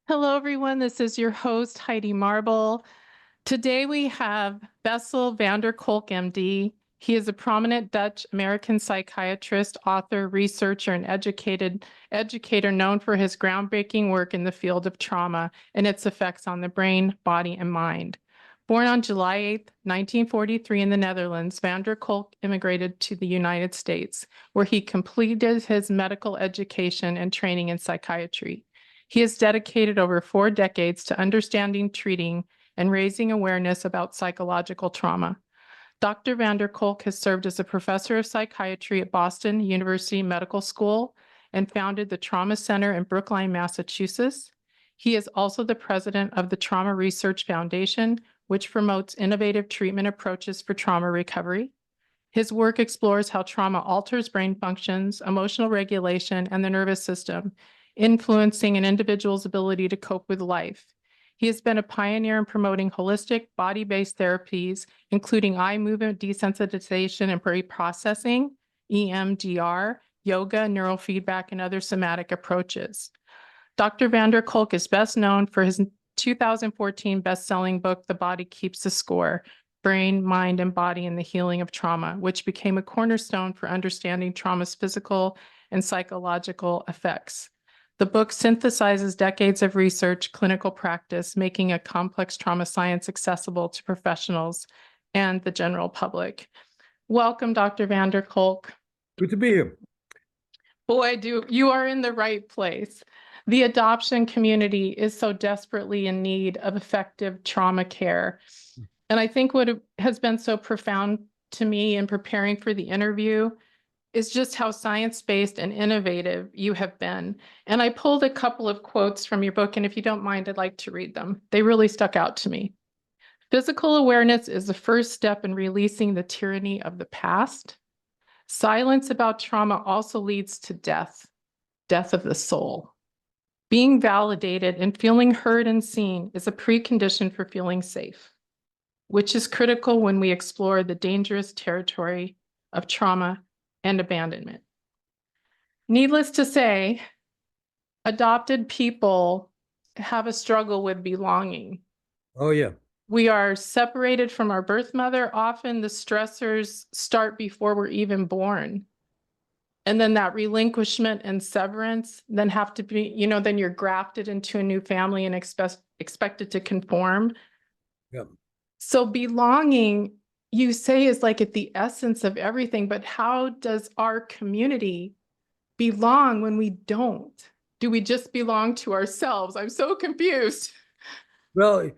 Hello, everyone. This is your host, Heidi Marble. Today we have Bessel van der Kolk, MD. He is a prominent Dutch-American psychiatrist, author, researcher, and educator known for his groundbreaking work in the field of trauma and its effects on the brain, body, and mind. Born on July 8, 1943 in the Netherlands, van der Kolk immigrated to the United States, where he completed his medical education and training in psychiatry. He has dedicated over 4 decades to understanding, treating, and raising awareness about psychological trauma. Dr. van der Kolk has served as a professor of psychiatry at Boston University Medical School and founded the Trauma Center in Brookline, Massachusetts. He is also the president of the Trauma Research Foundation, which promotes innovative treatment approaches for trauma recovery. His work explores how trauma alters brain functions, emotional regulation, and the nervous system, influencing an individual's ability to cope with life. He has been a pioneer in promoting holistic, body-based therapies, including eye movement desensitization and reprocessing, EMDR, yoga, neurofeedback, and other somatic approaches. Dr. van der Kolk is best known for his 2014 best-selling book, The Body Keeps the Score, Brain, Mind, and Body in the Healing of Trauma, which became a cornerstone for understanding trauma's physical and psychological effects. The book synthesizes decades of research, clinical practice, making a complex trauma science accessible to professionals and the general public. Welcome, Dr. van der Kolk. Good to be here. Boy, you are in the right place. The adoption community is so desperately in need of effective trauma care. And I think what has been so profound to me in preparing for the interview is just how science-based and innovative you have been. And I pulled a couple of quotes from your book, and if you don't mind, I'd like to read them. They really stuck out to me. Physical awareness is the first step in releasing the tyranny of the past. Silence about trauma also leads to death of the soul. Being validated and feeling heard and seen is a precondition for feeling safe, which is critical when we explore the dangerous territory of trauma and abandonment. Needless to say, adopted people have a struggle with belonging. Oh, yeah. We are separated from our birth mother. Often the stressors start before we're even born. And then that relinquishment and severance then have to be, then you're grafted into a new family and expected to conform. Yeah. So belonging, you say, is like at the essence of everything, but how does our community belong when we don't? Do we just belong to ourselves? I'm so confused. Well,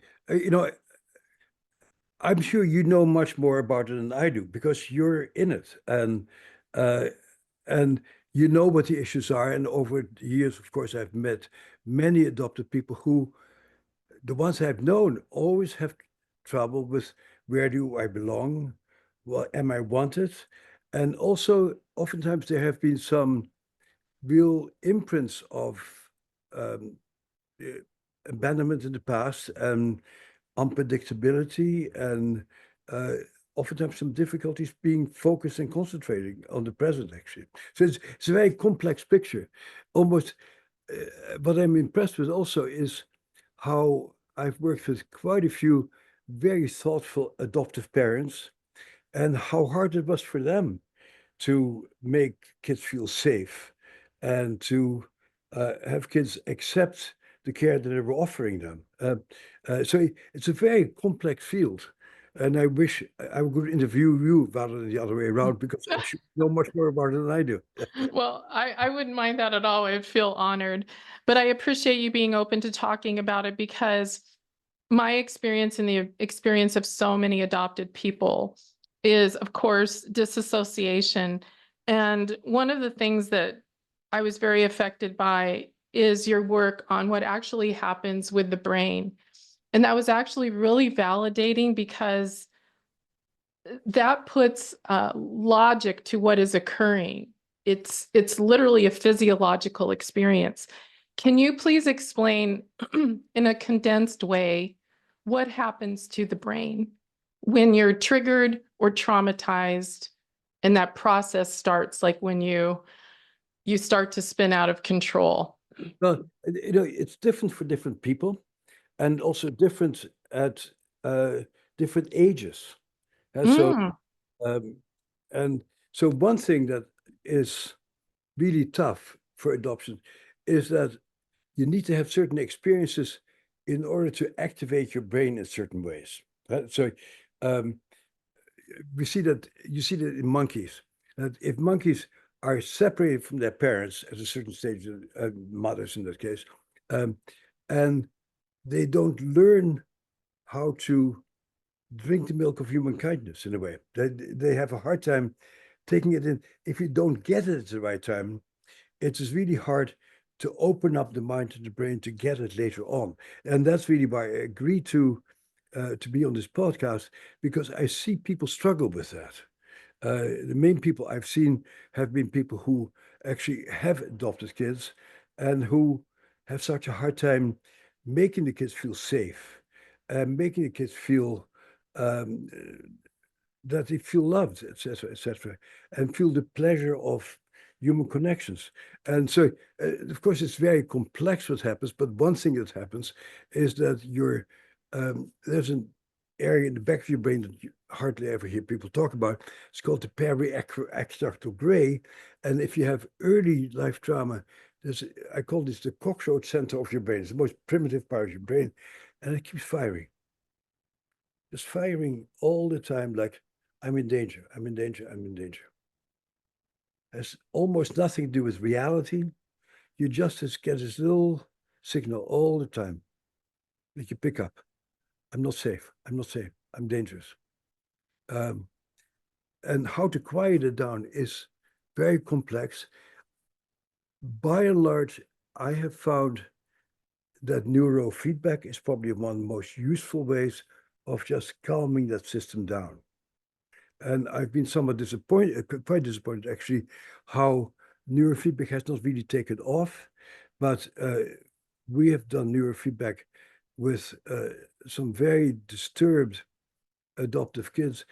I'm sure you know much more about it than I do because you're in it and you know what the issues are. And over the years, of course, I've met many adopted people who, the ones I've known, always have trouble with where do I belong? Well, am I wanted? And also, oftentimes there have been some real imprints of um, abandonment in the past and unpredictability and oftentimes some difficulties being focused and concentrating on the present, actually. So it's a very complex picture. Almost what I'm impressed with also is how I've worked with quite a few very thoughtful adoptive parents and how hard it was for them to make kids feel safe and to have kids accept the care that they were offering them. So it's a very complex field. And I wish I could interview you rather than the other way around because I should know much more about it than I do. Well, I wouldn't mind that at all. I would feel honored. But I appreciate you being open to talking about it because my experience and the experience of so many adopted people is, of course, disassociation. And one of the things that I was very affected by is your work on what actually happens with the brain. And that was actually really validating because that puts logic to what is occurring. It's literally a physiological experience. Can you please explain in a condensed way what happens to the brain when you're triggered or traumatized and that process starts, like when you start to spin out of control? Well, it's different for different people, and also different at different ages. So, Mm, um, and so one thing that is really tough for adoption is that you need to have certain experiences in order to activate your brain in certain ways. So, um, you see that in monkeys. That if monkeys are separated from their parents at a certain stage, mothers in that case, um, and they don't learn how to drink the milk of human kindness in a way. They have a hard time taking it in. If you don't get it at the right time, it is really hard to open up the mind and the brain to get it later on. And that's really why I agreed to be on this podcast, because I see people struggle with that. The main people I've seen have been people who actually have adopted kids and who have such a hard time making the kids feel safe and making the kids feel um, that they feel loved, etc., and feel the pleasure of human connections. And so, of course, it's very complex what happens. But one thing that happens is that there's an area in the back of your brain that you hardly ever hear people talk about. It's called the periaqueductal gray. And if you have early life trauma, I call this the cockroach center of your brain. It's the most primitive part of your brain, and it keeps firing, just firing all the time, like I'm in danger, I'm in danger, I'm in danger. Has almost nothing to do with reality. You just get this little signal all the time that you pick up. I'm not safe. I'm not safe. I'm dangerous. Um, and how to quiet it down is very complex. By and large, I have found that neurofeedback is probably one of the most useful ways of just calming that system down. And I've been somewhat disappointed, quite disappointed actually, how neurofeedback has not really taken off. But we have done neurofeedback with some very disturbed adoptive kids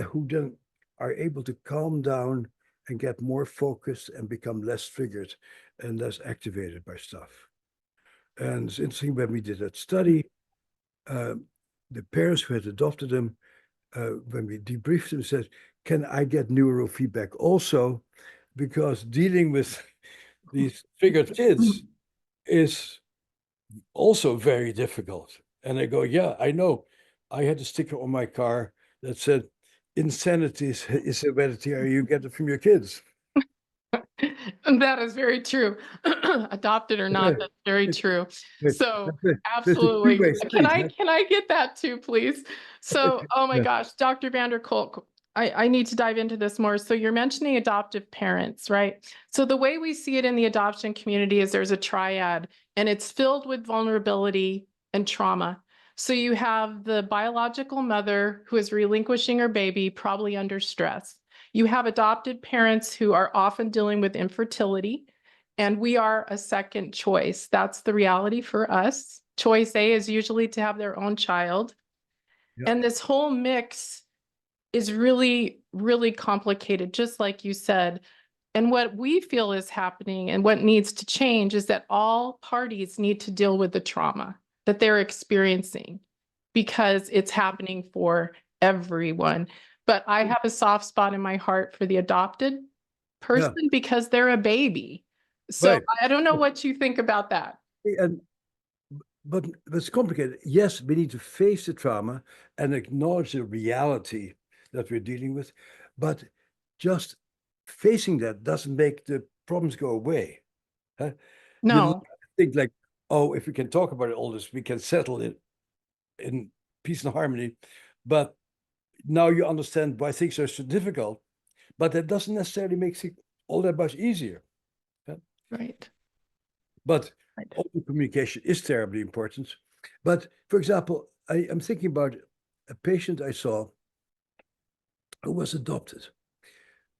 who then are able to calm down and get more focused and become less triggered and less activated by stuff. And it's interesting, when we did that study, uh, the parents who had adopted them, when we debriefed them, said, can I get neurofeedback also? Because dealing with these triggered kids is also very difficult. And I go, yeah, I know. I had a sticker on my car that said, insanity is hereditary. You get it from your kids. and that is very true. Adopted or not, that's very true. So There's a absolutely. two-way street. Huh? Can I get that too, please? So, oh my Yeah. gosh, Dr. Vander Kolk, I need to dive into this more. So you're mentioning adoptive parents, right? So the way we see it in the adoption community is there's a triad, and it's filled with vulnerability and trauma. So you have the biological mother who is relinquishing her baby, probably under stress. You have adopted parents who are often dealing with infertility, and we are a second choice. That's the reality for us. Choice A is usually to have their own child. Yeah. And this whole mix is really, really complicated, just like you said. And what we feel is happening and what needs to change is that all parties need to deal with the trauma that they're experiencing, because it's happening for everyone. But I have a soft spot in my heart for the adopted Yeah. person because they're a baby. So Right. I don't know what you think about that. And but it's complicated. Yes, we need to face the trauma and acknowledge the reality that we're dealing with, but just facing that doesn't make the problems go away. Huh? You No, think like, oh, if we can talk about all this, we can settle it in peace and harmony. But now you understand why things are so difficult, but that doesn't necessarily make things all that much easier. Huh? right. But Right. open communication is terribly important. But for example, I'm thinking about a patient I saw who was adopted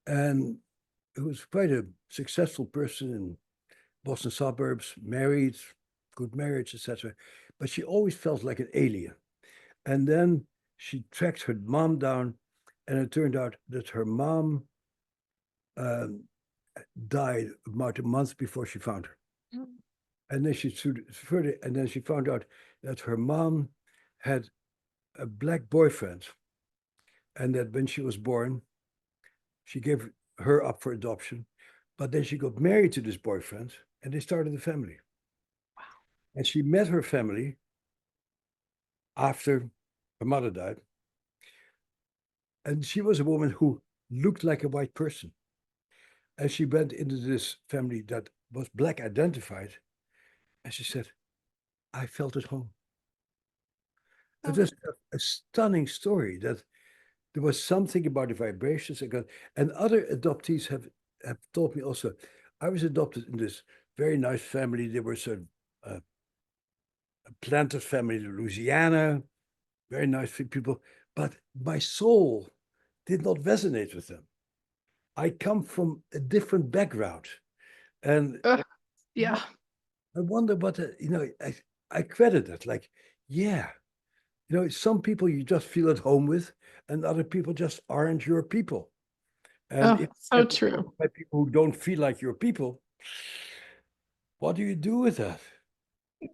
and who was quite a successful person in Boston suburbs, married, good marriage, etc. But she always felt like an alien. And then she tracked her mom down, and it turned out that her mom um, died about a month before she found her. And then she further, and then she found out that her mom had a black boyfriend, and that when she was born, she gave her up for adoption. But then she got married to this boyfriend, and they started a family. And she met her family after her mother died. And she was a woman who looked like a white person. And she went into this family that was black identified. And she said, I felt at home. It Oh, was a stunning story that there was something about the vibrations I got. And other adoptees have told me also, I was adopted in this very nice family. They were sort of a planter family in Louisiana, very nice people. But my soul did not resonate with them. I come from a different background. And yeah. I wonder what, I credit it. Like, yeah, some people you just feel at home with, and other people just aren't your people. And Oh, if so you true. get people who don't feel like your people, what do you do with that?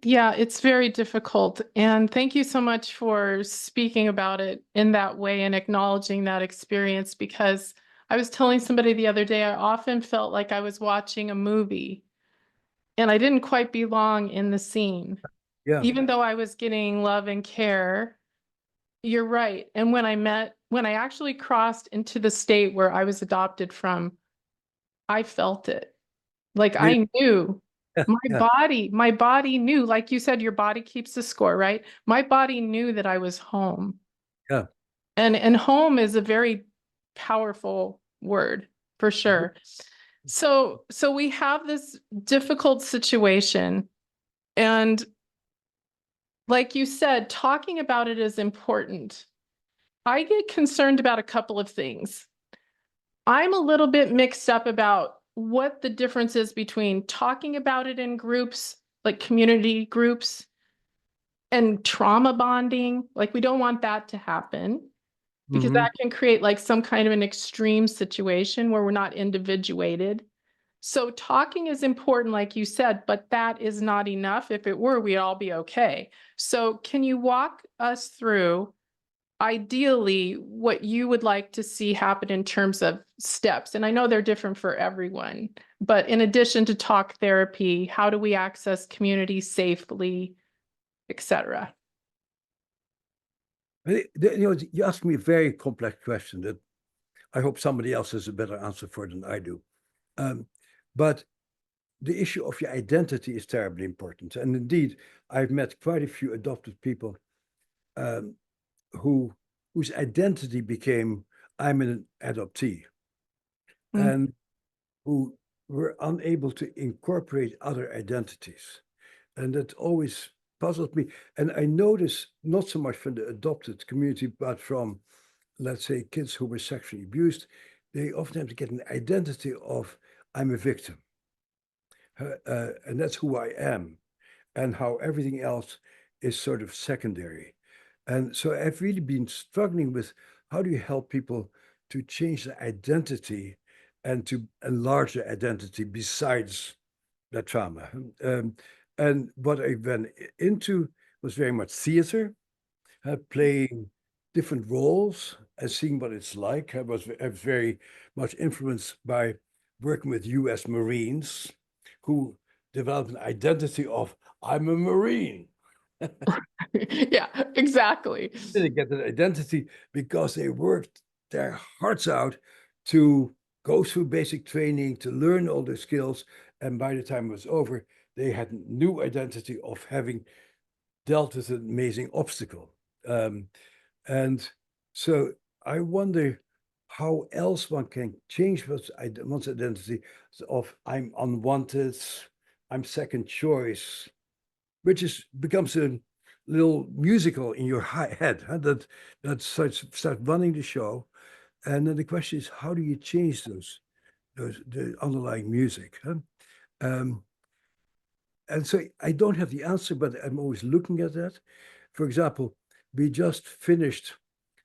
Yeah, it's very difficult. And thank you so much for speaking about it in that way and acknowledging that experience, because I was telling somebody the other day, I often felt like I was watching a movie and I didn't quite belong in the scene. Yeah, Even though I was getting love and care, you're right. And when I actually crossed into the state where I was adopted from, I felt it. Like really, I knew yeah, yeah, my body knew, like you said, your body keeps the score, right? My body knew that I was home. yeah. And home is a very powerful word for sure. So we have this difficult situation, and like you said, talking about it is important. I get concerned about a couple of things. I'm a little bit mixed up about what the difference is between talking about it in groups, like community groups, and trauma bonding. Like, we don't want that to happen because Hmm. that can create like some kind of an extreme situation where we're not individuated. So, talking is important, like you said, but that is not enough. If it were, we'd all be okay. So, can you walk us through? Ideally what you would like to see happen in terms of steps? And I know they're different for everyone, but in addition to talk therapy, how do we access community safely, etc.? You asked me a very complex question that I hope somebody else has a better answer for than I do. Um, but the issue of your identity is terribly important. And indeed, I've met quite a few adopted people um, who whose identity became I'm an adoptee, Mm. and who were unable to incorporate other identities. And that always puzzled me. And I notice not so much from the adopted community, but from, let's say, kids who were sexually abused, they often have to get an identity of I'm a victim. And that's who I am, and how everything else is sort of secondary. And so I've really been struggling with how do you help people to change their identity and to enlarge their identity besides that trauma. Um, and what I went into was very much theater, playing different roles and seeing what it's like. I was very much influenced by working with US Marines who developed an identity of I'm a Marine. Yeah, exactly. They get that identity because they worked their hearts out to go through basic training, to learn all the skills. And by the time it was over, they had a new identity of having dealt with an amazing obstacle. Um, and so I wonder how else one can change one's identity of I'm unwanted, I'm second choice, which becomes a little musical in your head, huh? That start running the show. And then the question is, how do you change those the underlying music? Huh? Um, and so I don't have the answer, but I'm always looking at that. For example, we just finished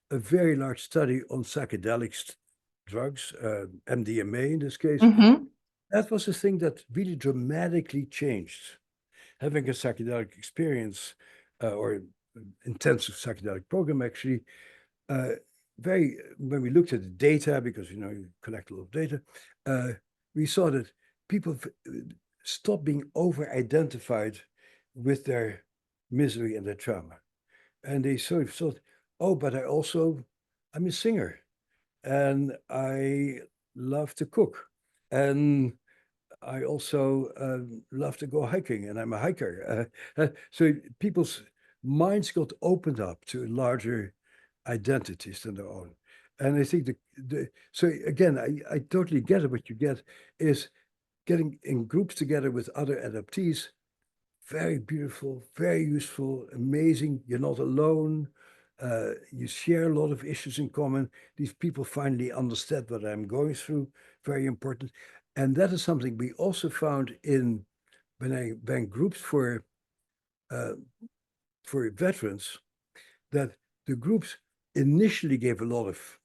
a very large study on psychedelic drugs, MDMA in this case. Hmm. That was a thing that really dramatically changed. having a psychedelic experience or intensive psychedelic program, actually, uh, when we looked at the data, because you collect a lot of data, we saw that people stopped being over-identified with their misery and their trauma, and they sort of thought, "Oh, but I'm a singer, and I love to cook, and I also love to go hiking, and I'm a hiker." So people's minds got opened up to larger identities than their own. And I think so again, I totally get it. What you get is getting in groups together with other adoptees. Very beautiful, very useful, amazing. You're not alone. You share a lot of issues in common. These people finally understand what I'm going through. Very important. And that is something we also found in when I ran groups uh, for veterans, that the groups initially gave a lot of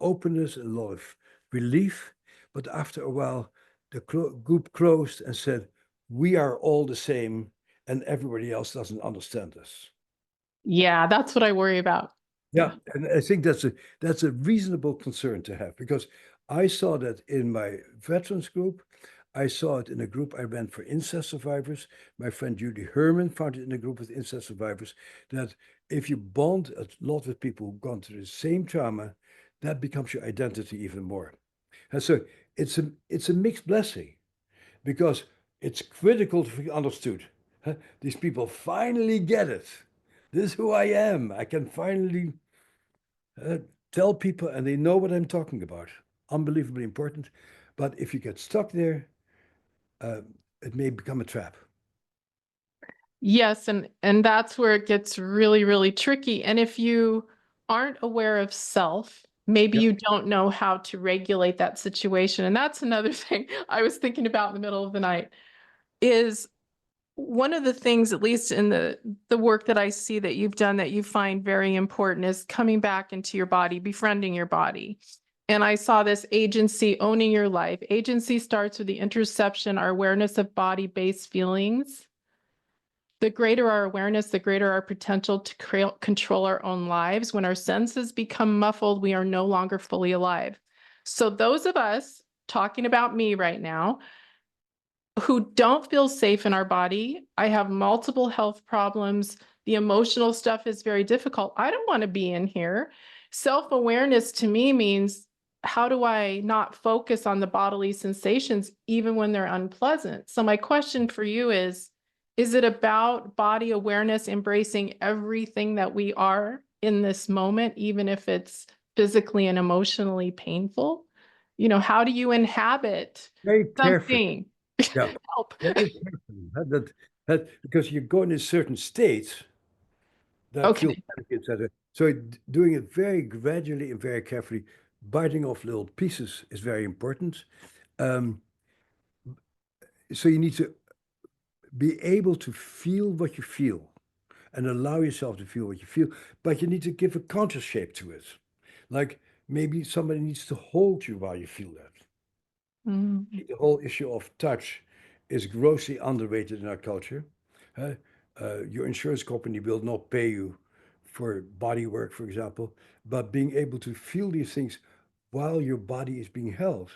openness, a lot of relief, but after a while, the group closed and said, "We are all the same, and everybody else doesn't understand us." Yeah, that's what I worry about. Yeah, Yeah. and I think that's a reasonable concern to have, because I saw that in my veterans group. I saw it in a group I ran for incest survivors. My friend Judy Herman found it in a group with incest survivors, that if you bond a lot with people who've gone through the same trauma, that becomes your identity even more. And so it's a mixed blessing, because it's critical to be understood. Huh? These people finally get it. This is who I am. I can finally uh, tell people, and they know what I'm talking about. Unbelievably important. But if you get stuck there, uh, it may become a trap. Yes, and that's where it gets really, really tricky. And if you aren't aware of self, maybe Yeah. you don't know how to regulate that situation. And that's another thing I was thinking about in the middle of the night is one of the things, at least in the work that I see that you've done that you find very important, is coming back into your body, befriending your body. And I saw this agency owning your life. Agency starts with the interception, our awareness of body-based feelings. The greater our awareness, the greater our potential to control our own lives. When our senses become muffled, we are no longer fully alive. So those of us talking about me right now, who don't feel safe in our body. I have multiple health problems. The emotional stuff is very difficult. I don't want to be in here. Self-awareness to me means, how do I not focus on the bodily sensations even when they're unpleasant? So my question for you is it about body awareness, embracing everything that we are in this moment, even if it's physically and emotionally painful? How do you inhabit Very carefully. something? Yeah. Help. Very carefully. Because you go in a certain state that feels Okay. panicky, etc. So doing it very gradually and very carefully, biting off little pieces is very important. Um, so you need to be able to feel what you feel and allow yourself to feel what you feel, but you need to give a counter shape to it. Like maybe somebody needs to hold you while you feel that. Mm. The whole issue of touch is grossly underrated in our culture. Uh, your insurance company will not pay you for body work, for example, but being able to feel these things while your body is being held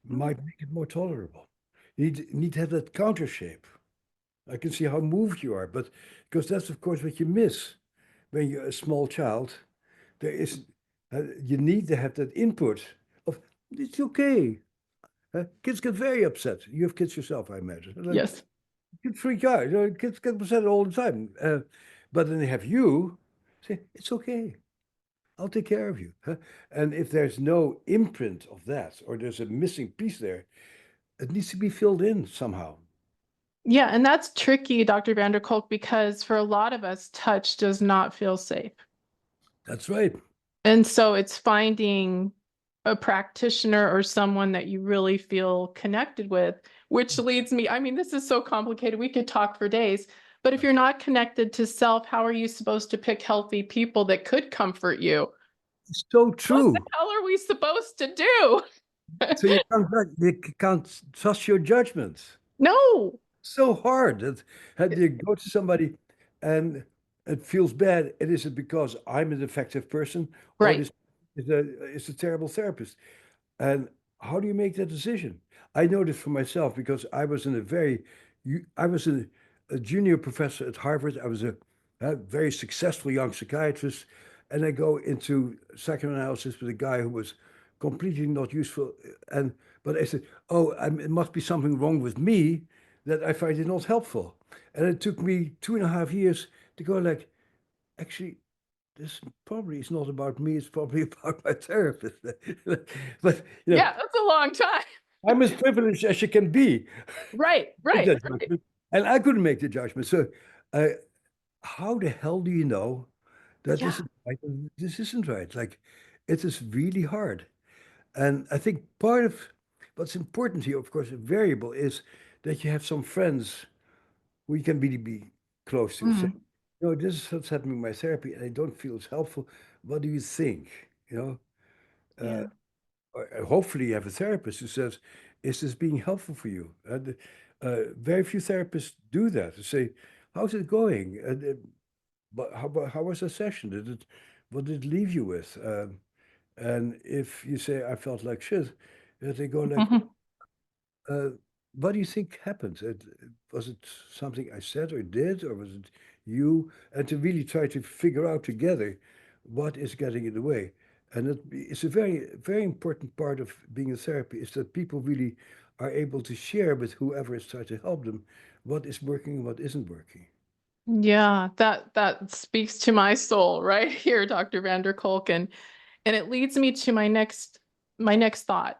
might make it more tolerable. You need to have that counter shape. I can see how moved you are, but because that's, of course, what you miss when you're a small child. There is, you need to have that input of, it's okay. Kids get very upset. You have kids yourself, I imagine. Like, Yes. kids freak out. Kids get upset all the time. But then they have you say, it's okay. I'll take care of you. And if there's no imprint of that, or there's a missing piece there, it needs to be filled in somehow. Yeah, and that's tricky, Dr. Kolk, because for a lot of us, touch does not feel safe. That's right. And so it's finding a practitioner or someone that you really feel connected with, which leads me, I mean, this is so complicated. We could talk for days, but if you're not connected to self, how are you supposed to pick healthy people that could comfort you? It's so What the true. hell are we supposed to do? So you can't trust your judgments. No. so hard that had you go to somebody and it feels bad. It is it because I'm an effective person or Right. this is a terrible therapist? And how do you make that decision? I know this for myself because I was in a very, I was a junior professor at Harvard. I was a very successful young psychiatrist, and I go into psychoanalysis with a guy who was completely not useful. And but I said, oh, it must be something wrong with me that I find it not helpful. And it took me 2.5 years to go like, actually, this probably is not about me. It's probably about my therapist. But Yeah, that's a long time. I'm as privileged as you can be. Right, Make right, that right. judgment. And I couldn't make the judgment. So, uh, how the hell do you know that this Yeah. is right and this isn't right? Like, it is really hard. And I think part of what's important here, of course, a variable is that you have some friends who you can really be close to. Say, Mm, this is what's happening in my therapy, and I don't feel it's helpful. What do you think? You know, uh, yeah. hopefully you have a therapist who says, is this being helpful for you? And very few therapists do that. They say, how's it going? But how was the session? What did it leave you with? And if you say, I felt like shit, they go like, Mhm. uh, what do you think happened? Was it something I said or did, or was it you? And to really try to figure out together what is getting in the way. And it's a very, very important part of being a therapy is that people really are able to share with whoever is trying to help them what is working and what isn't working. Yeah, that speaks to my soul right here, Dr. Van der Kolk. And it leads me to my next thought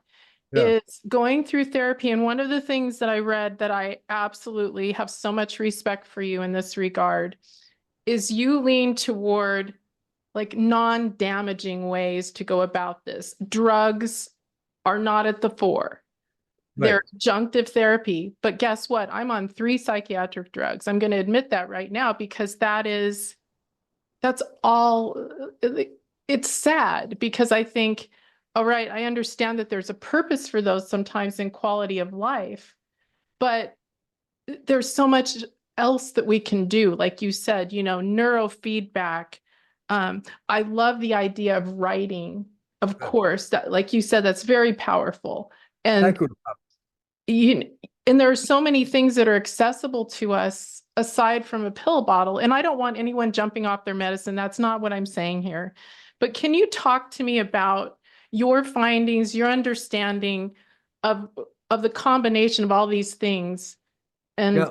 Yeah, is going through therapy. And one of the things that I read that I absolutely have so much respect for you in this regard is you lean toward like non-damaging ways to go about this. Drugs are not at the fore. right. They're adjunctive therapy. But guess what? I'm on 3 psychiatric drugs. I'm going to admit that right now because that's all. It's sad because I think, all right, I understand that there's a purpose for those sometimes in quality of life, but there's so much else that we can do. Like you said, neurofeedback. I love the idea of writing, of Yeah. course, that, like you said, that's very powerful. I And could, you, and there are so many things that are accessible to us aside from a pill bottle. And I don't want anyone jumping off their medicine. That's not what I'm saying here. But can you talk to me about your findings, your understanding of of the combination of all these things? And yeah.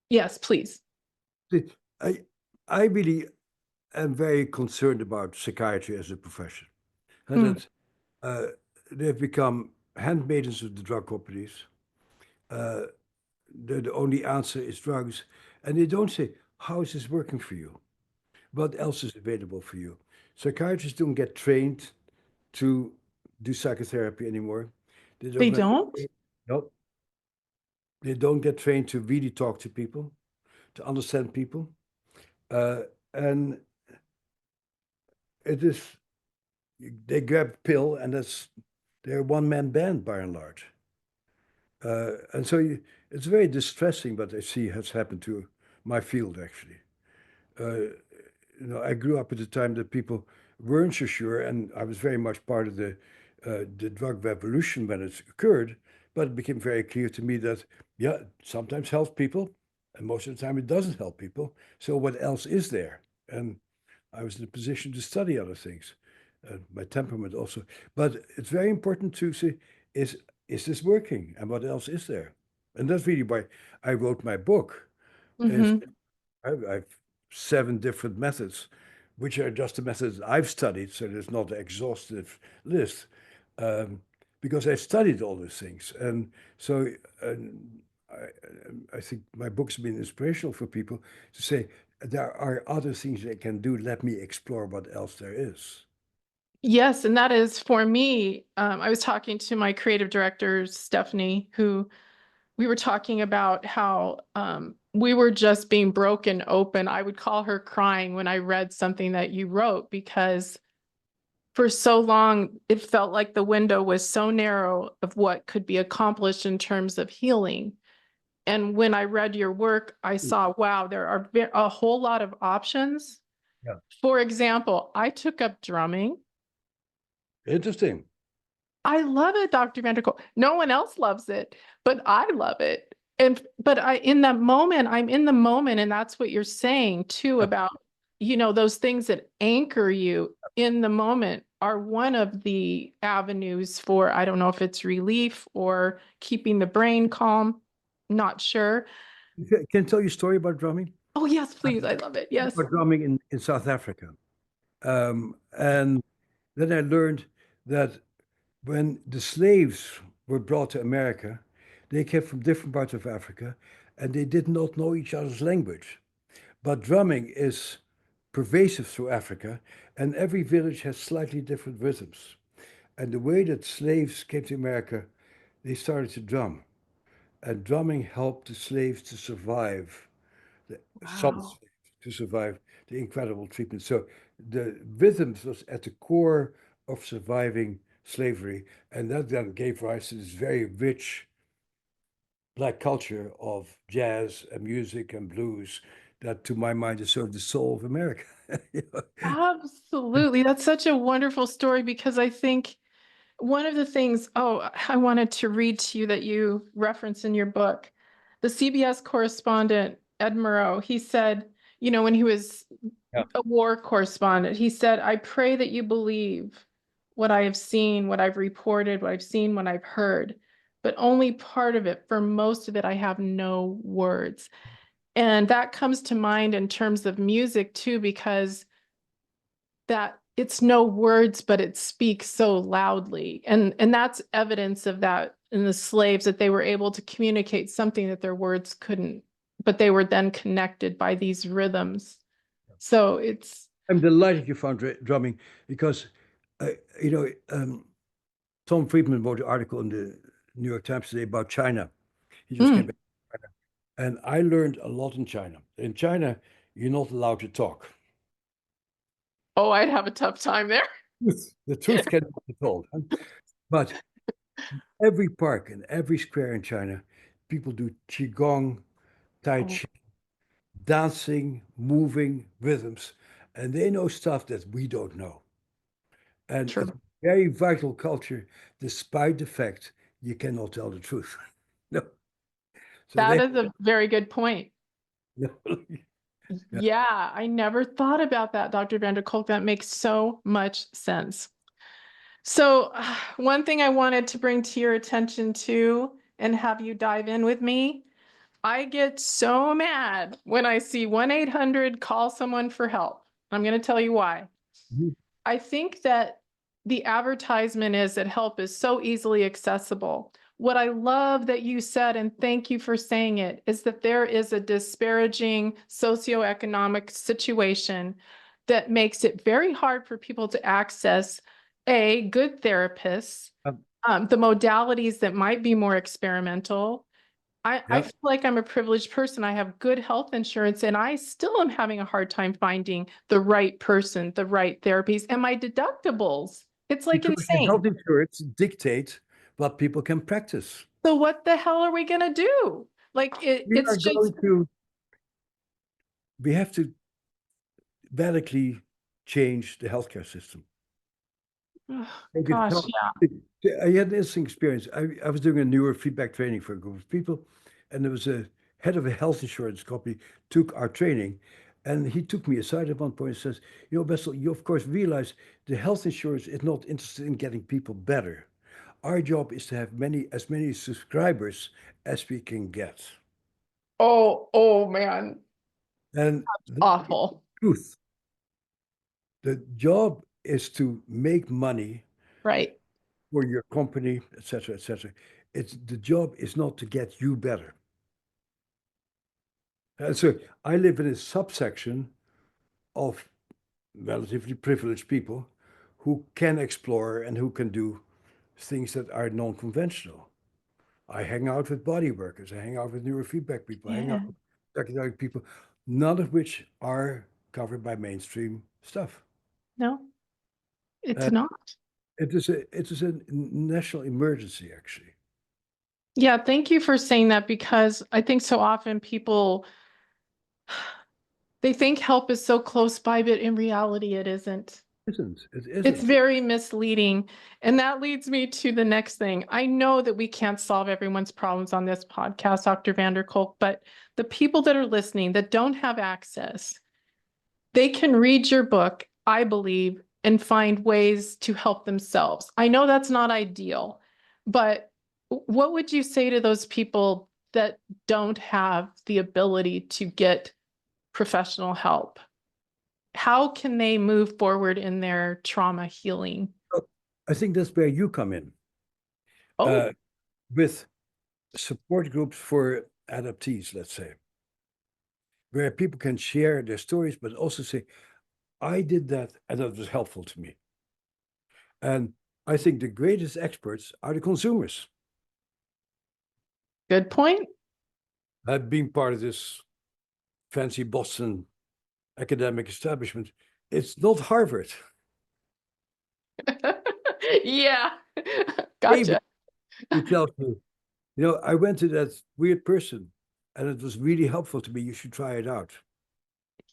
yes, please. See, I, I really am very concerned about psychiatry as a profession. And Mm, that uh, they've become handmaidens of the drug companies. Uh, the only answer is drugs. And they don't say, how is this working for you? What else is available for you? Psychiatrists don't get trained to do psychotherapy anymore. They don't they get, don't? no, they don't get trained to really talk to people, to understand people. Uh, and it is, they grab a pill and they're a one-man band by and large. And so it's very distressing what I see has happened to my field, actually. Uh, I grew up at the time that people weren't so sure, and I was very much part of the drug revolution when it occurred. But it became very clear to me that, yeah, it sometimes helps people, and most of the time it doesn't help people. So what else is there? And I was in a position to study other things, my temperament also. But it's very important to see is is this working, and what else is there? And that's really why I wrote my book. Is Hmm. I've 7 different methods, which are just the methods I've studied, so there's not an exhaustive list, um, because I've studied all these things. And so I think my book's been inspirational for people to say, there are other things they can do. Let me explore what else there is. Yes, and that is for me. I was talking to my creative director, Stephanie, who we were talking about how we were just being broken open. I would call her crying when I read something that you wrote because for so long it felt like the window was so narrow of what could be accomplished in terms of healing. And when I read your work, I saw, wow, there are a whole lot of options. Yeah. For example, I took up drumming. Interesting. I love it, Dr. Vanderkolk. No one else loves it, but I love it. And but in that moment, I'm in the moment, and that's what you're saying too Yeah. about, those things that anchor you in the moment are one of the avenues for, I don't know if it's relief or keeping the brain calm, not sure. Can I tell you a story about drumming? Oh, yes, please. I love it. Yes. About drumming in South Africa. And then I learned that when the slaves were brought to America, they came from different parts of Africa and they did not know each other's language. But drumming is pervasive through Africa, and every village has slightly different rhythms. And the way that slaves came to America, they started to drum. And drumming helped the slaves to survive, some Wow. slaves to survive the incredible treatment. So the rhythms was at the core of surviving slavery, and that then gave rise to this very rich black culture of jazz and music and blues that, to my mind, is sort of the soul of America. You know? Absolutely. That's such a wonderful story because I think one of the things, I wanted to read to you that you reference in your book. The CBS correspondent, Ed Murrow, he said, when he was Yeah. a war correspondent, he said, I pray that you believe what I have seen, what I've reported, what I've seen, what I've heard, but only part of it. For most of it, I have no words. And that comes to mind in terms of music too, because that it's no words, but it speaks so loudly. And that's evidence of that in the slaves, that they were able to communicate something that their words couldn't, but they were then connected by these rhythms. So it's, I'm delighted you found drumming because, uh, you know, Tom Friedman wrote an article in the New York Times today about China. He just came mm, back. And I learned a lot in China. In China, you're not allowed to talk. oh, I'd have a tough time there. The truth cannot be told. Huh? But every park and every square in China, people do qigong, tai Oh, chi, dancing, moving rhythms, and they know stuff that we don't know. And it's true. very vital culture, despite the fact you cannot tell the truth. No. So That they, is a very good point. no. Yeah. Yeah, I never thought about that, Dr. Vanderkolk. That makes so much sense. So, one thing I wanted to bring to your attention too, and have you dive in with me. I get so mad when I see 1-800 call someone for help. I'm going to tell you why. Mhm. I think that the advertisement is that help is so easily accessible. What I love that you said, and thank you for saying it, is that there is a disparaging socioeconomic situation that makes it very hard for people to access good therapists, Um, the modalities that might be more experimental. I yeah. feel like I'm a privileged person. I have good health insurance, and I still am having a hard time finding the right person, the right therapies, and my deductibles. It's like Because the insane. health insurance dictate what people can practice. So what the hell are we gonna do? Like We it's are just, going to, we have to radically change the healthcare system. oh, Make it gosh, help. yeah. I had an interesting experience. I was doing a neurofeedback training for a group of people, and there was a head of a health insurance company took our training, and he took me aside at one point and says, "You know, Bessel, you of course realize the health insurance is not interested in getting people better. Our job is to have as many subscribers as we can get." Oh man, And the awful. truth, the job is to make money Right. for your company, etc., etc. It's the job is not to get you better. So I live in a subsection of relatively privileged people who can explore and who can do things that are non-conventional. I hang out with body workers, I hang out with neurofeedback people, I hang out Yeah. with psychedelic people, none of which are covered by mainstream stuff. No, it's Uh, not. it is a national emergency, actually. Yeah, thank you for saying that because I think so often people they think help is so close by, but in reality it isn't. It isn't. It It's isn't. very misleading. And that leads me to the next thing. I know that we can't solve everyone's problems on this podcast, Dr. Kolk, but the people that are listening that don't have access, they can read your book, I believe, and find ways to help themselves. I know that's not ideal, but what would you say to those people that don't have the ability to get professional help? How can they move forward in their trauma healing? So I think that's where you come in, Oh, uh, with support groups for adoptees, let's say, where people can share their stories, but also say, I did that and that was helpful to me. And I think the greatest experts are the consumers. good point. Being part of this fancy Boston academic establishment, it's not Harvard. Yeah, Maybe gotcha. he tells you, I went to that weird person and it was really helpful to me. You should try it out.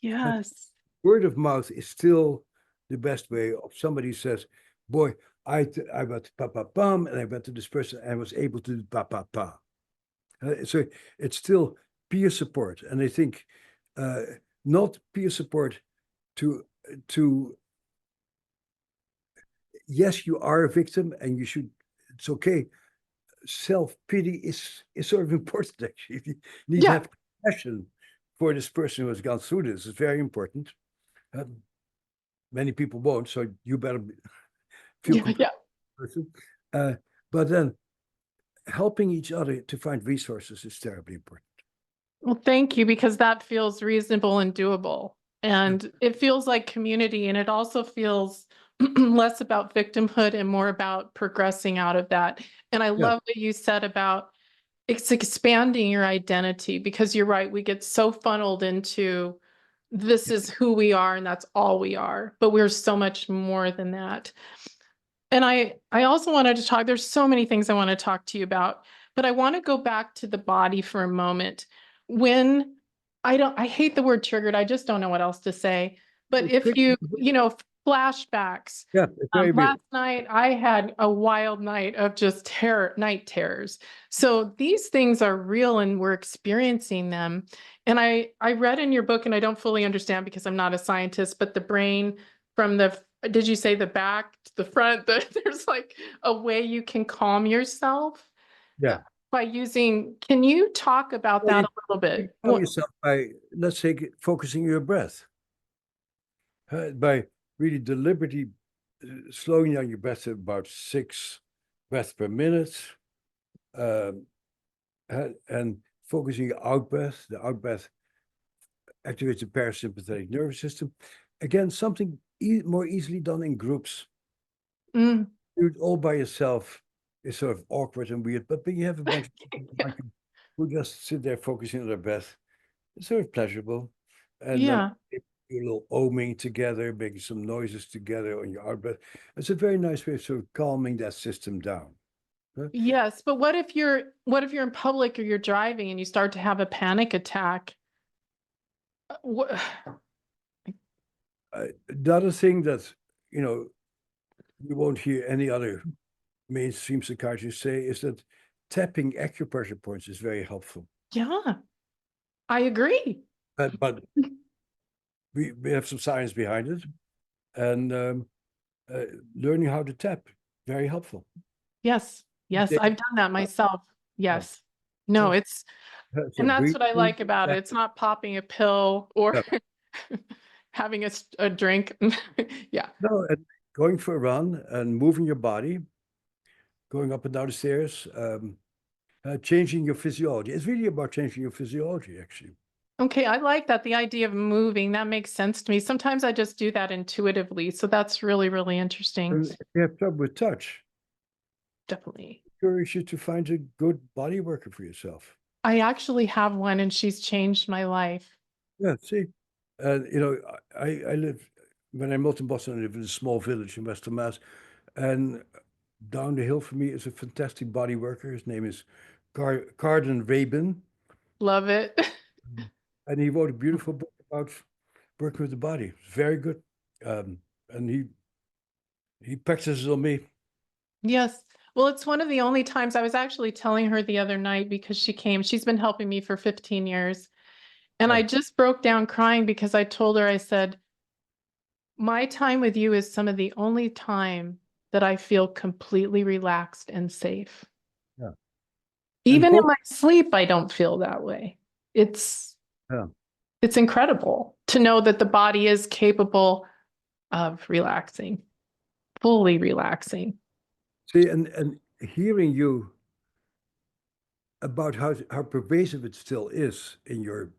And Yes. word of mouth is still the best way of somebody says, boy, I went to pa pa pam and I went to this person and was able to do pa pa pa. So it's still peer support. And I think uh, not peer support to to yes, you are a victim and you should, it's okay. Self-pity is sort of important, actually. You need to Yeah. have compassion for this person who has gone through this. It's very important. Many people won't, so you better feel Yeah. compassion Yeah. for the person. But then helping each other to find resources is terribly important. Well, thank you because that feels reasonable and doable. Yeah. And it feels like community, and it also feels less about victimhood and more about progressing out of that. And I Yeah. love what you said about it's expanding your identity because you're right. We get so funneled into this is who we are and that's all we are, but we're so much more than that. And I also wanted to talk, there's so many things I want to talk to you about, but I want to go back to the body for a moment. When I hate the word triggered, I just don't know what else to say. But if flashbacks, Yeah, it's very real. last night I had a wild night of just night terrors. So these things are real and we're experiencing them. And I read in your book, and I don't fully understand because I'm not a scientist, but the brain from did you say the back to the front? There's like a way you can calm yourself Yeah. uh, by using, can you talk about Well, that you, a little you bit? calm yourself by, let's say, focusing your breath, by really deliberately slowing down your breath to about 6 breaths per minute, um, and focusing your out breath. The out breath activates the parasympathetic nervous system. Again, something more easily done in groups. Mm. Do it all by yourself is sort of awkward and weird, but when you have a bunch of people like you who just sit there focusing on their breath, it's sort of pleasurable. And then Yeah. do a little oming together, making some noises together on your out breath. It's a very nice way of sort of calming that system down. Huh? Yes, but what if you're in public or you're driving and you start to have a panic attack? What, The other thing that, you know, you won't hear any other mainstream psychiatrists say is that tapping acupressure points is very helpful. yeah, I agree. But we have some science behind it, and uh, learning how to tap, very helpful. Yes. Yes, They- I've done that myself. yeah. Yes. No, So and that's breathe what I in, like about it. tap, It's not popping a pill or yeah. having a drink. Yeah. No, and going for a run and moving your body, going up and down the stairs, changing your physiology. It's really about changing your physiology, actually. Okay, I like that. The idea of moving, that makes sense to me. Sometimes I just do that intuitively. So that's really, really interesting. And if you have trouble with touch, Definitely. I encourage you to find a good body worker for yourself. I actually have one and she's changed my life. Yeah, see, I live, when I moved in Boston, I live in a small village in Western Mass, and down the hill from me is a fantastic body worker. His name is Carden Rabin, Love it. and he wrote a beautiful book about working with the body. It's very good, and he practices on me. Yes. Well, it's one of the only times I was actually telling her the other night because she's been helping me for 15 years. And I Yeah, just broke down crying because I told her, I said, my time with you is some of the only time that I feel completely relaxed and safe. yeah, and Even in hope. my sleep, I don't feel that way. It's Yeah. it's incredible to know that the body is capable of relaxing, fully relaxing. See, and hearing you about how pervasive it still is in your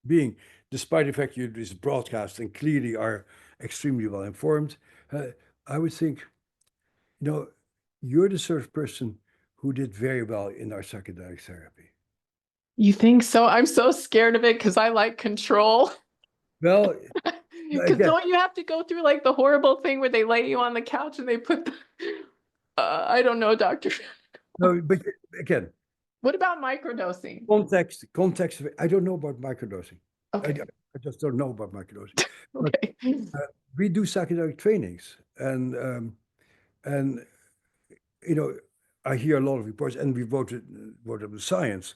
being, despite the fact you do this broadcast and clearly are extremely well informed, uh, I would think, you know, you're the sort of person who did very well in our psychedelic therapy. You think so? I'm so scared of it because I like control. Well, Because again, don't you have to go through like the horrible thing where they lay you on the couch and they put the, I don't know, doctor. no, but again, What about microdosing? context. I don't know about microdosing. Okay. I just don't know about microdosing. But Okay. uh, we do psychedelic trainings, and you know, I hear a lot of reports, and we voted with science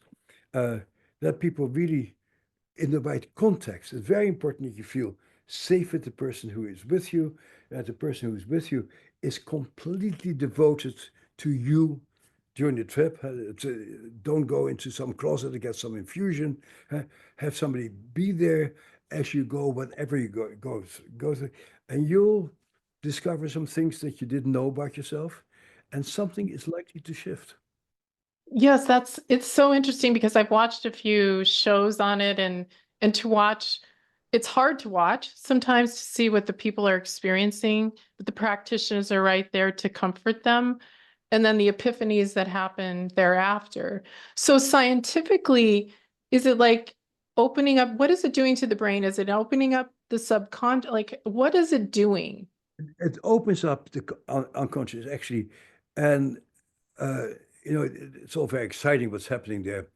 uh, that people really, in the right context, it's very important that you feel safe with the person who is with you, and the person who is with you is completely devoted to you during the trip. Don't go into some closet to get some infusion. Have somebody be there as you go, whatever you go through, and you'll discover some things that you didn't know about yourself, and something is likely to shift. Yes, it's so interesting because I've watched a few shows on it and to watch it's hard to watch sometimes to see what the people are experiencing, but the practitioners are right there to comfort them and then the epiphanies that happen thereafter. So scientifically, is it like opening up, what is it doing to the brain? Is it opening up the subconscious? Like, what is it doing? It opens up the unconscious actually, and uh, it's all very exciting what's happening there.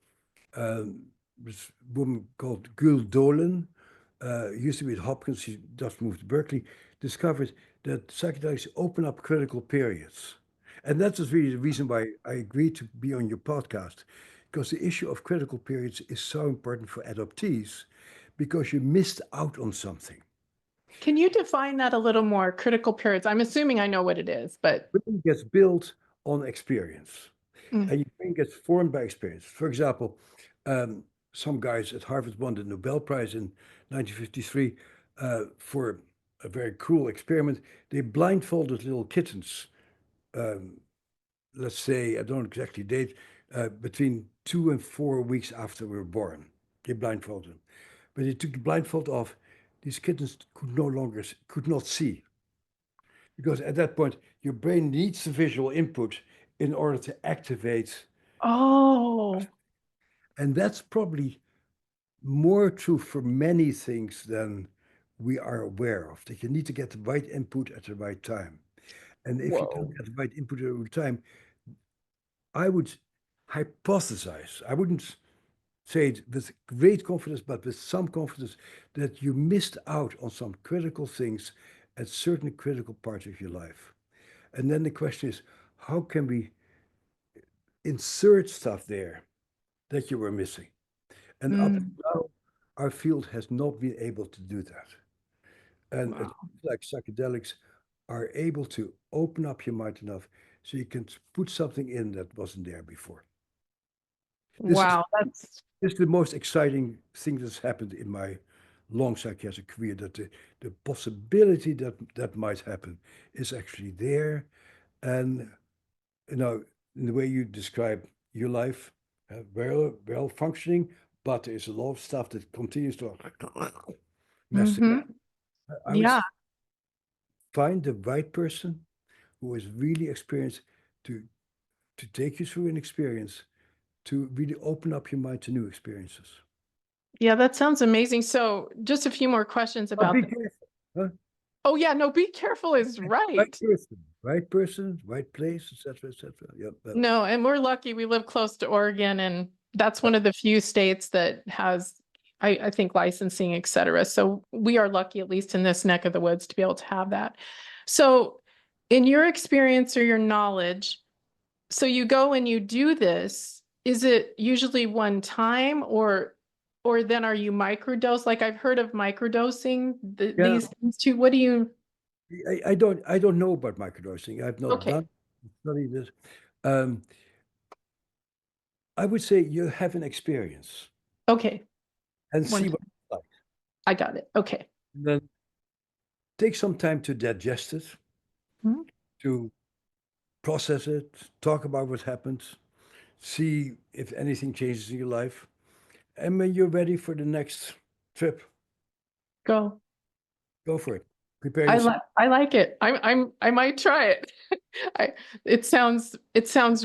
This woman called Gül Dolan, used to be at Hopkins, she just moved to Berkeley, discovered that psychedelics open up critical periods. And that was really the reason why I agreed to be on your podcast, because the issue of critical periods is so important for adoptees, because you missed out on something. Can you define that a little more? Critical periods. I'm assuming I know what it is, but Brain gets built on experience, mm. and your brain gets formed by experience. For example, um, some guys at Harvard won the Nobel Prize in 1953 for a very cruel experiment. They blindfolded little kittens, um, let's say, I don't exactly date, between 2 and 4 weeks after we were born. They blindfolded them. But they took the blindfold off. These kittens could not see, because at that point, your brain needs the visual input in order to activate. Oh, And that's probably more true for many things than we are aware of, that you need to get the right input at the right time. And if you don't whoa. get the right input at the right time, I would hypothesize, I wouldn't say it with great confidence, but with some confidence, that you missed out on some critical things at certain critical parts of your life. And then the question is, how can we insert stuff there that you were missing? And up Mm, to now, our field has not been able to do that. And it wow. seems like psychedelics are able to open up your mind enough so you can put something in that wasn't there before. This is Wow, that's this is the most exciting thing that's happened in my long psychiatric career. That the possibility that that might happen is actually there, and in the way you describe your life, well functioning, but there's a lot of stuff that continues to mess things hmm up. I would yeah. find the right person who is really experienced to to take you through an experience, to really open up your mind to new experiences. Yeah, that sounds amazing. So just a few more questions But about be that. careful. Huh? Oh yeah, no, be careful is Right right. person. right person, right place, etc., etc. Yep. No, and we're lucky we live close to Oregon, and that's one of the few states that has, I think, licensing, et cetera. So we are lucky, at least in this neck of the woods, to be able to have that. So in your experience or your knowledge, so you go and you do this, is it usually one time or then are you microdose? Like I've heard of microdosing, Yeah, these things too. What do you, I don't know about microdosing. I've not okay, done studied this. Um, I would say you have an experience okay, and one see time. what it's like. I got it. Okay. And then take some time to digest it, Mhm. to process it, talk about what happened, see if anything changes in your life. And when you're ready for the next trip, Go. go for it. Prepare yourself. I like it. I might try it. I it sounds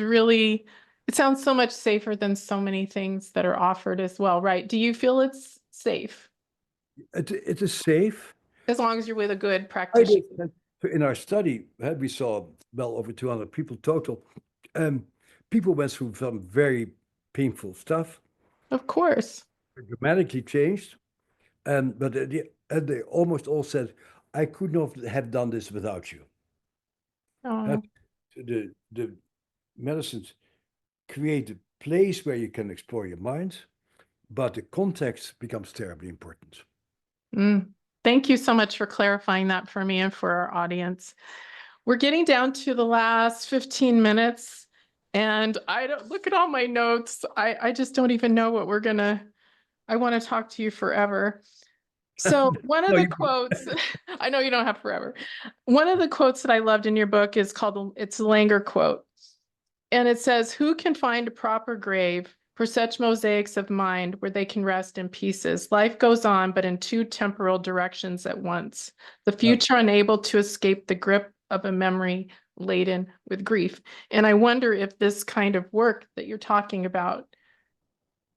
really it sounds so much safer than so many things that are offered as well, right? Do you feel it's safe It is safe. as long as you're with a good I did. practitioner? In our study, we saw well over 200 people total. Um, People went through some very painful stuff, Of course. dramatically changed, but they almost all said, "I could not have done this without you." Uh, Oh, the medicines create a place where you can explore your mind, but the context becomes terribly important. mm. Thank you so much for clarifying that for me and for our audience. We're getting down to the last 15 minutes, and I don't look at all my notes. I just don't even know what I want to talk to you forever. So one of No, the quotes, I know you don't have forever. One of the quotes that I loved in your book is called, it's a Langer quote. And it says, "Who can find a proper grave for such mosaics of mind where they can rest in pieces? Life goes on, but in two temporal directions at once. The uh, future unable to escape the grip of a memory laden with grief." And I wonder if this kind of work that you're talking about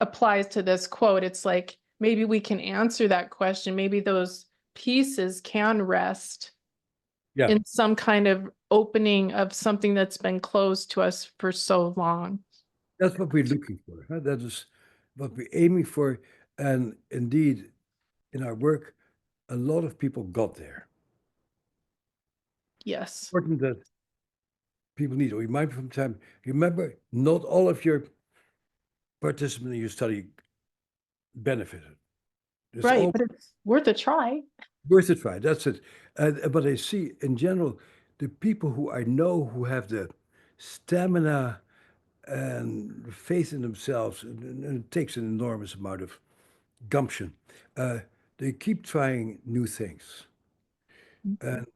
applies to this quote. It's like maybe we can answer that question. Maybe those pieces can rest yeah, in some kind of opening of something that's been closed to us for so long. that's what we're looking for. Huh? That is what we're aiming for. And indeed, in our work, a lot of people got there. Yes. Important that people need to remind from time. Remember, not all of your participants in your study benefited. It's Right. all But it's worth a try. worth a try. That's it. But I see in general, the people who I know who have the stamina and faith in themselves, and it takes an enormous amount of gumption. Uh, they keep trying new things. And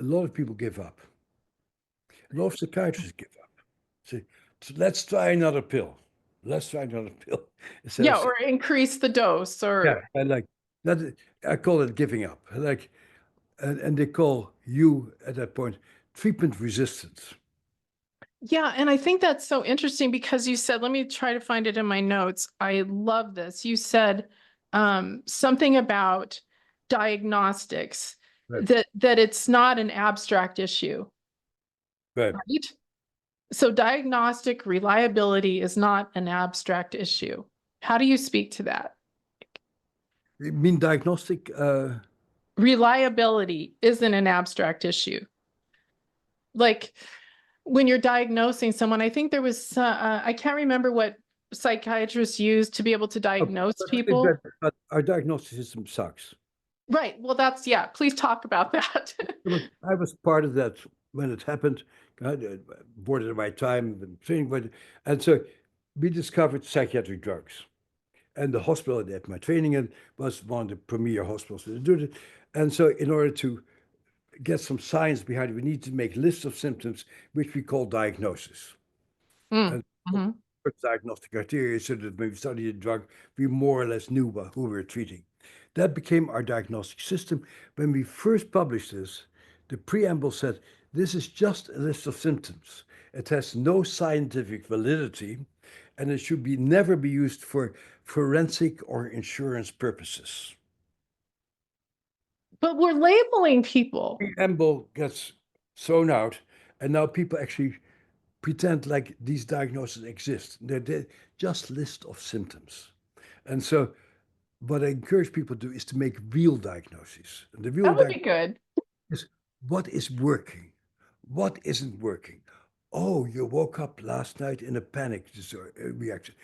a lot of people give up. A lot of psychiatrists give up. Say, "So let's try another pill. Let's try another pill." Instead of Yeah, saying, or increase the dose yeah, or I like that. I call it giving up. Like, and they call you at that point treatment resistance. yeah, and I think that's so interesting because you said, let me try to find it in my notes. I love this. You said something about diagnostics, Right. that it's not an abstract issue, Right. right? So diagnostic reliability is not an abstract issue. How do you speak to that? You mean diagnostic? Reliability isn't an abstract issue. Like when you're diagnosing someone, I think there was, I can't remember what psychiatrists use to be able to diagnose people. But our diagnostic system sucks. Right. Well, that's, yeah, please talk about that. I was part of that when it happened. Born at the right time, and training, and so we discovered psychiatric drugs. And the hospital I did my training in was one of the premier hospitals that do it. And so, in order to get some science behind it, we need to make lists of symptoms, which we call diagnosis. Mm, And mhm. diagnostic criteria so that when we studied a drug, we more or less knew who we were treating. That became our diagnostic system. When we first published this, the preamble said, "This is just a list of symptoms. It has no scientific validity, and it should be never be used for forensic or insurance purposes." But we're labeling people. Preamble gets thrown out, And now people actually pretend like these diagnoses exist. They're just list of symptoms. And so what I encourage people to do is to make real diagnoses. And the real That would be diagnosis good. is what is working, what isn't working. Oh, you woke up last night in a panic reaction.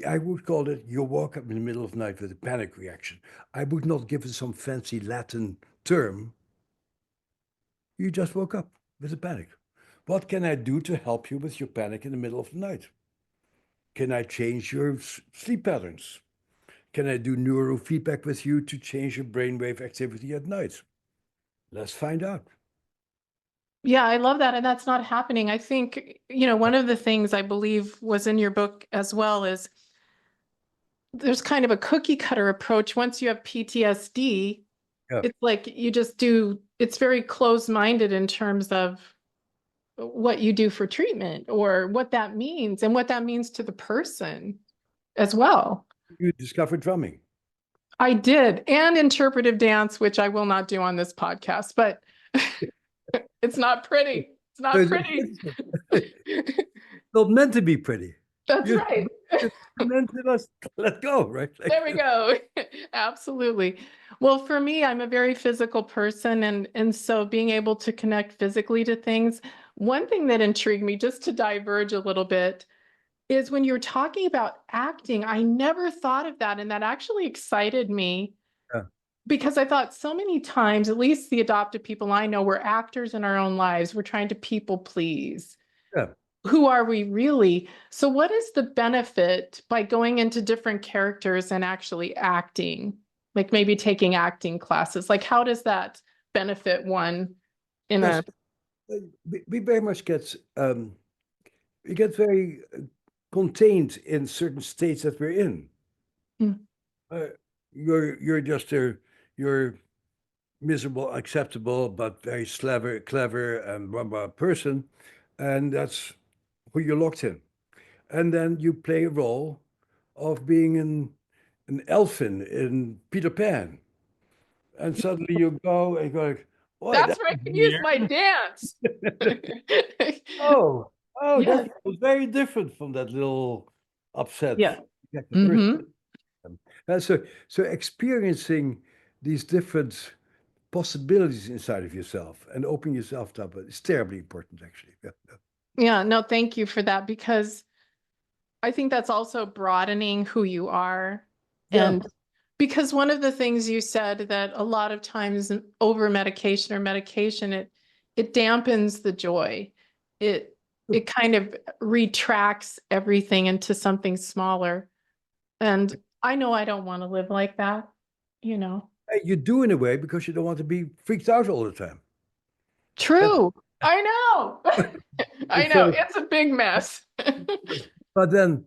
I would call it you woke up in the middle of the night with a panic reaction. I would not give it some fancy Latin term. You just woke up with a panic. What can I do to help you with your panic in the middle of the night? Can I change your sleep patterns? Can I do neurofeedback with you to change your brainwave activity at night? Let's find out. Yeah, I love that. And that's not happening. I think, one of the things I believe was in your book as well is there's kind of a cookie cutter approach. Once you have PTSD, Yeah. it's like you just do, it's very closed-minded in terms of what you do for treatment or what that means and what that means to the person as well. You discovered drumming. I did, and interpretive dance, which I will not do on this podcast, but it's not pretty. It's So not pretty. it's not meant to be pretty. That's You right. just meant to just let go, right? There we go. Absolutely. Well, for me, I'm a very physical person, and so being able to connect physically to things, one thing that intrigued me, just to diverge a little bit, is when you were talking about acting, I never thought of that, and that actually excited me Yeah, because I thought so many times, at least the adopted people I know, we're actors in our own lives. We're trying to people please. yeah. Who are we really? So what is the benefit by going into different characters and actually acting? Like maybe taking acting classes. Like how does that benefit one in Yes, a we very much we get very contained in certain states that we're in. Mm. Uh, you're just you're miserable, acceptable, but very clever and blah, blah person, and that's who you're locked in. And then you play a role of being an elfin in Peter Pan, and suddenly you go and go like, "Boy, that's that where I was can use my weird." dance. Oh, oh, Yes. that was very different from that little upset Yeah. person. Hmm. So experiencing these different possibilities inside of yourself and open yourself up is terribly important, actually. Yeah, yeah. Yeah, no, thank you for that because I think that's also broadening who you are. Yeah. And because one of the things you said that a lot of times over medication or medication, it dampens the joy. It it kind of retracts everything into something smaller. And I know I don't want to live like that. You do in a way because you don't want to be freaked out all the time. But, True. I know. I know. so, It's a big mess. but then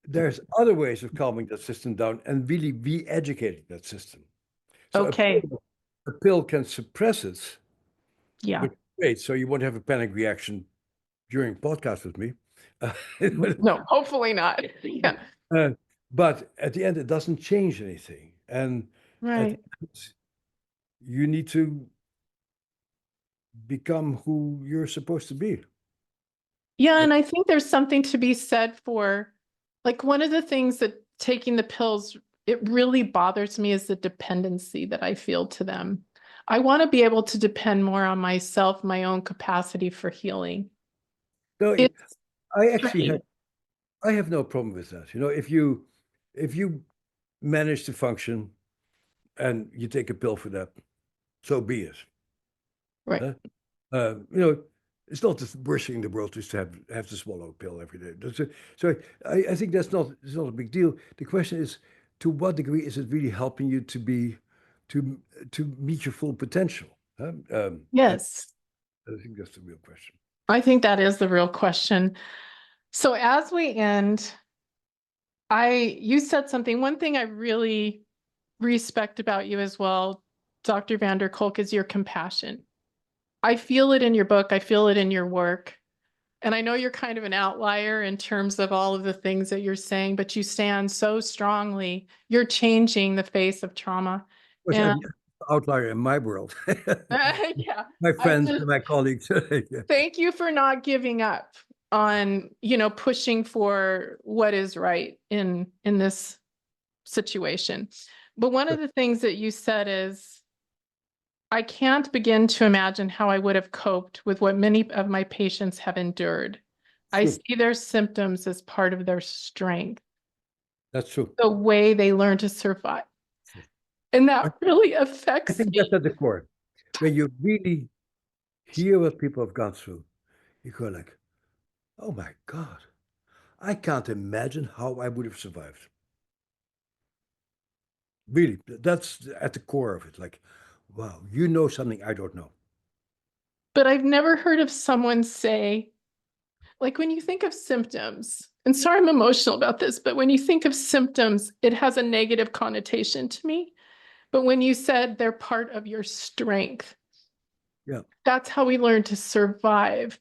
there's other ways of calming that system down and really re-educating that system. So Okay. a pill can suppress it, Yeah. which is great. So you won't have a panic reaction during podcast with me. Uh, No, hopefully not. Yeah. uh, but at the end, it doesn't change anything. And at the Right. end, you need to become who you're supposed to be. Yeah, And and I think there's something to be said for, like, one of the things that taking the pills, it really bothers me is the dependency that I feel to them. I want to be able to depend more on myself, my own capacity for healing. so It's I actually tricky. have no problem with that. If you manage to function and you take a pill for that, so be it. Right. Huh? It's not the worst thing in the world just to have to swallow a pill every day. So I think it's not a big deal. The question is, to what degree is it really helping you to to meet your full potential? Huh? And Yes. I think that's the real question. I think that is the real question. So as we end, you said something, one thing I really respect about you as well, Dr. Kolk, is your compassion. I feel it in your book. I feel it in your work. And I know you're kind of an outlier in terms of all of the things that you're saying, but you stand so strongly. You're changing the face of trauma. Which And outlier in my world. Yeah, My I friends just and my colleagues. Yeah. thank you for not giving up on, pushing for what is right in this situation. But one of the things that you said is, I can't begin to imagine how I would have coped with what many of my patients have endured. I True. see their symptoms as part of their strength, That's true. the way they learn to survive. And I, that really I affects think me. that's at the core. When you really hear what people have gone through, you go like, oh my God, I can't imagine how I would have survived. Really, that's at the core of it. Like, wow, you know something I don't know. But I've never heard of someone say, like when you think of symptoms, and sorry I'm emotional about this, but when you think of symptoms, it has a negative connotation to me. But when you said they're part of your strength, Yeah. that's how we learn to survive.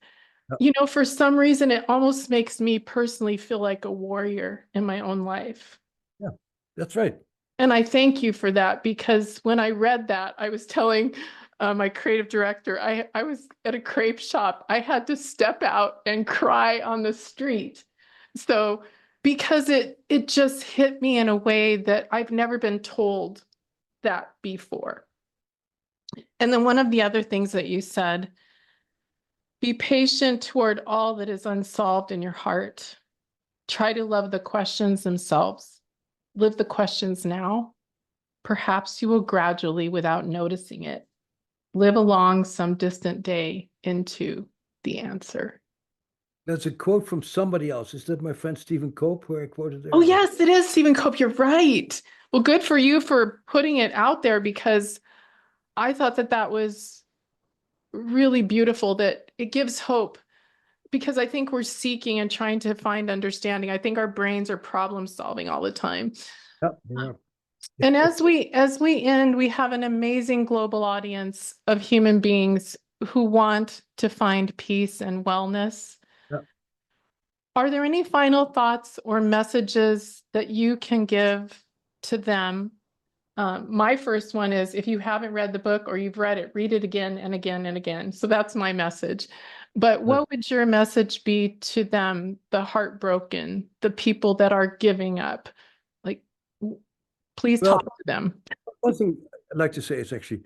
Yeah, For some reason, it almost makes me personally feel like a warrior in my own life. yeah, that's right. And I thank you for that, because when I read that, I was telling my creative director, I was at a crepe shop. I had to step out and cry on the street. So because it just hit me in a way that I've never been told that before. And then one of the other things that you said, be patient toward all that is unsolved in your heart. Try to love the questions themselves. Live the questions now. Perhaps you will gradually, without noticing it, live along some distant day into the answer. That's a quote from somebody else. Is that my friend Stephen Cope, who I quoted Oh, there? Or- yes, it is Stephen Cope. You're right. Well, good for you for putting it out there, because I thought that that was really beautiful, that it gives hope, because I think we're seeking and trying to find understanding. I think our brains are problem solving all the time. Yeah, they are. And as we end, we have an amazing global audience of human beings who want to find peace and wellness. Yeah. Are there any final thoughts or messages that you can give to them? My first one is, if you haven't read the book or you've read it, read it again and again and again. So that's my message. But what would your message be to them, the heartbroken, the people that are giving up? Like, please Well, talk to them. one thing I'd like to say is actually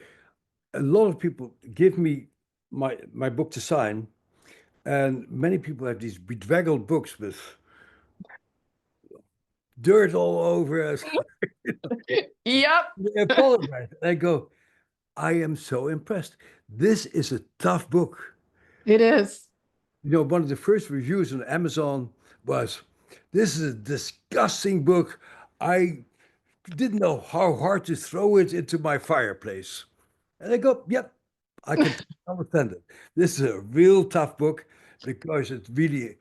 a lot of people give me my book to sign, and many people have these bedraggled books with dirt all over us. Yep, They apologize. I go, I am so impressed. This is a tough book. it is. One of the first reviews on Amazon was, this is a disgusting book. I didn't know how hard to throw it into my fireplace. And I go, yep, I can understand it. This is a real tough book because it really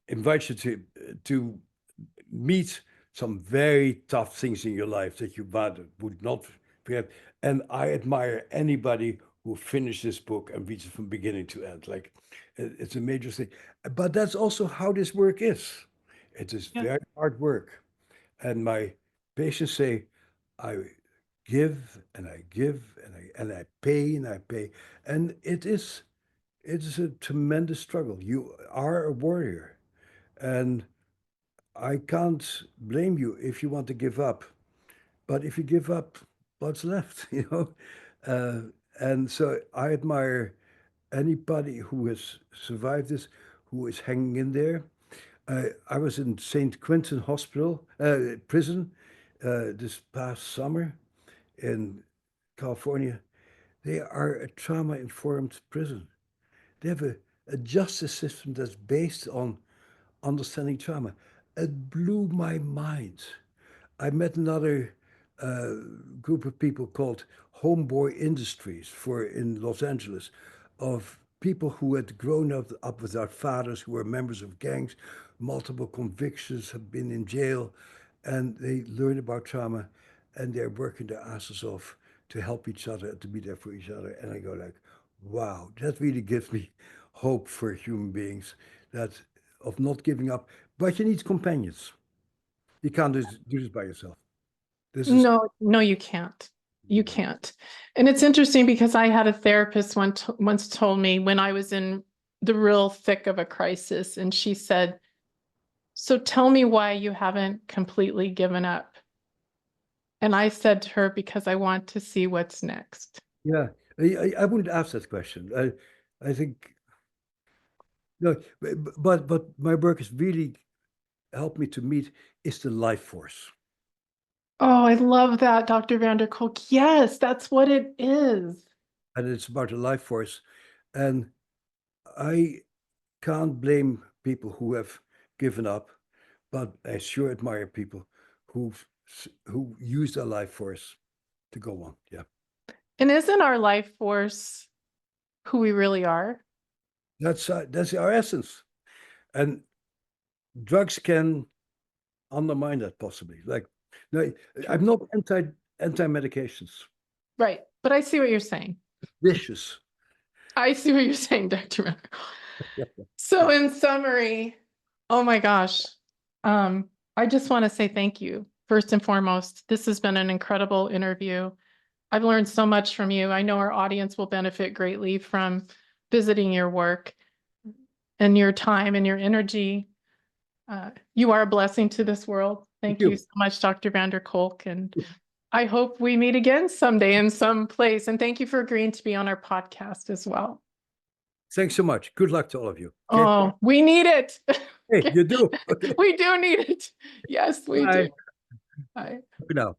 invites you to meet some very tough things in your life that you would not forget. And I admire anybody who finished this book and reads it from beginning to end. Like, it's a major thing. But that's also how this work is. It is Yeah. very hard work. And my patients say, I give and I give and I pay and I pay. And it is a tremendous struggle. You are a warrior. And I can't blame you if you want to give up. But if you give up, what's left, you know? Uh, and so I admire anybody who has survived this, who is hanging in there. I was in St. Quentin Hospital, prison, this past summer in California. They are a trauma-informed prison. They have a justice system that's based on understanding trauma. It blew my mind. I met another uh, group of people called Homeboy Industries in Los Angeles, of people who had grown up without fathers, who were members of gangs, multiple convictions, have been in jail, and they learn about trauma, and they're working their asses off to help each other and to be there for each other. And I go like, wow, that really gives me hope for human beings, that of not giving up. But you need companions. You can't do this by yourself. This is No, no, you can't. You can't. And it's interesting because I had a therapist once told me when I was in the real thick of a crisis, and she said, "So tell me why you haven't completely given up." And I said to her, "Because I want to see what's next." Yeah, I wouldn't ask that question. I think no, but my work has really helped me to meet is the life force, Oh, I love that, Dr. Kolk. Yes, that's what it is. and it's about the life force, and I can't blame people who have given up, but I sure admire people who use their life force to go on. Yeah, And isn't our life force who we really are? that's our essence, and drugs can undermine that possibly. Like, no, I'm not anti medications. Right. But I see what you're saying. Vicious. I see what you're saying, Dr. Vanderkolk. Yeah. So in summary, oh my gosh, I just want to say thank you. First and foremost, this has been an incredible interview. I've learned so much from you. I know our audience will benefit greatly from visiting your work and your time and your energy. You are a blessing to this world. Thank Thank you you. so much, Dr. Kolk. And I hope we meet again someday in some place. And thank you for agreeing to be on our podcast as well. Thanks so much. Good luck to all of you. Okay. Oh, we need it. Hey, you do. Okay. We do need it. Yes, we do. Bye. Bye. For now.